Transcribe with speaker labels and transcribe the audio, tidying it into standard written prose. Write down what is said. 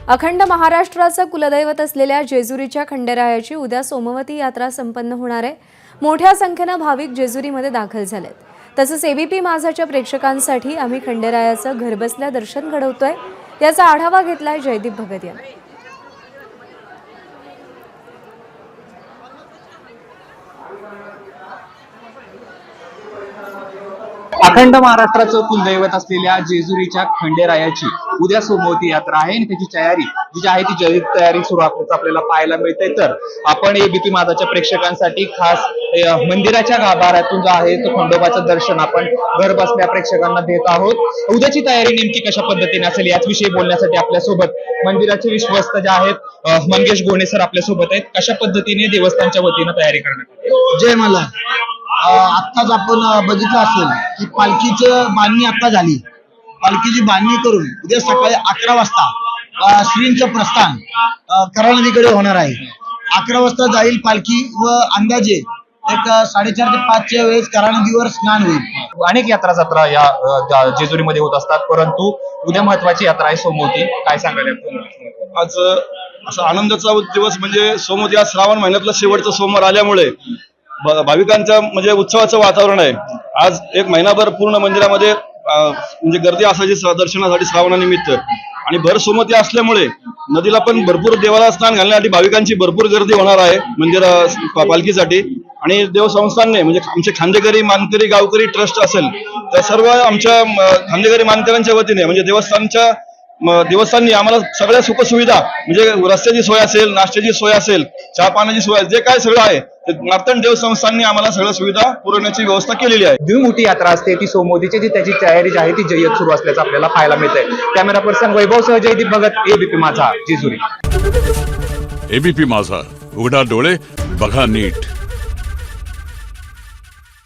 Speaker 1: अखंड महाराष्ट्राचं कुलदैवत असलेल्या जेजुरीच्या खंडेरायाची उद्या सोमवती यात्रा संपन्न होणार आहे। मोठ्या संख्येने भाविक जेजुरीमध्ये दाखल झालेत। तसंच एबीपी माझाच्या प्रेक्षकांसाठी आम्ही खंडेरायाचं घरबसल्या दर्शन घडवतोय, याचा आढावा घेतलाय जयदीप भगत यांनी।
Speaker 2: अखंड महाराष्ट्राचं कुलदैवत असलेल्या जेजुरीच्या खंडेरायाची उद्या सोमवती यात्रा आहे आणि त्याची तयारी जी आहे ती जय्यत तयारी सुरू आपल्याला पाहायला मिळते। तर आपण एबीपी माझाच्या प्रेक्षकांसाठी खास मंदिराच्या गाभाऱ्यातून जो आहे तो खंडोबाचं दर्शन आपण घर बसल्या प्रेक्षकांना देत आहोत। उद्याची तयारी नेमकी कशा पद्धतीने असेल याच विषयी बोलण्यासाठी आपल्यासोबत मंदिराचे विश्वस्त जे आहेत मंगेश गोणे सर आपल्यासोबत आहेत। कशा पद्धतीने देवस्थानच्या वतीने तयारी करण्यात आली?
Speaker 3: जय मला आत्ताच आपण बघितलं असेल की पालखीचं बांधणी आता झाली। पालखीची बांधणी करून उद्या सकाळी 11 वाजता श्रींचं प्रस्थान कऱ्हा नदीकडे होणार आहे। 11 वाजता जाईल पालखी व अंदाजे एक 4:30 ते 5च्या वेळेस कऱ्हा नदीवर स्नान होईल।
Speaker 2: अनेक यात्रा जत्रा या जेजुरीमध्ये होत असतात, परंतु उद्या महत्वाची यात्रा आहे सोमवती। काय सांगायला?
Speaker 4: आज असा आनंदाचा दिवस म्हणजे सोमवती, आज श्रावण महिन्यातला शेवटचा सोमवार आल्यामुळे भाविकांच्या म्हणजे उत्सवाचं वातावरण आहे। आज एक महिनाभर पूर्ण मंदिरामध्ये म्हणजे गर्दी असायची दर्शनासाठी श्रावणानिमित्त, आणि भर सोमवती असल्यामुळे नदीला पण भरपूर देवाला स्नान घालण्यासाठी भाविकांची भरपूर गर्दी होणार आहे मंदिरा पालखीसाठी। आणि देवसंस्थानने म्हणजे आमचे खांदेकरी मानकरी गावकरी ट्रस्ट असेल तर सर्व आमच्या खांदेकरी मानकऱ्यांच्या वतीने म्हणजे देवस्थाननी आम्हाला सगळ्या सुखसुविधा म्हणजे रस्त्याची सोय असेल, नाश्त्याची सोय असेल, चहा पाण्याची सोय, जे काय सगळं आहे ते नर्तन देवस्थाननी आम्हाला सगळ्या सुविधा पुरवण्याची व्यवस्था केलेली आहे।
Speaker 2: जी मोठी यात्रा असते ती सोमवतीची, जी त्याची तयारी जी आहे ती जय्यत सुरू असल्याचं आपल्याला पाहायला मिळतंय। कॅमेरा पर्सन वैभव सह जयदीप भगत, एबीपी माझा, जेजुरी।
Speaker 5: एबीपी माझा, उघडा डोळे बघा नीट।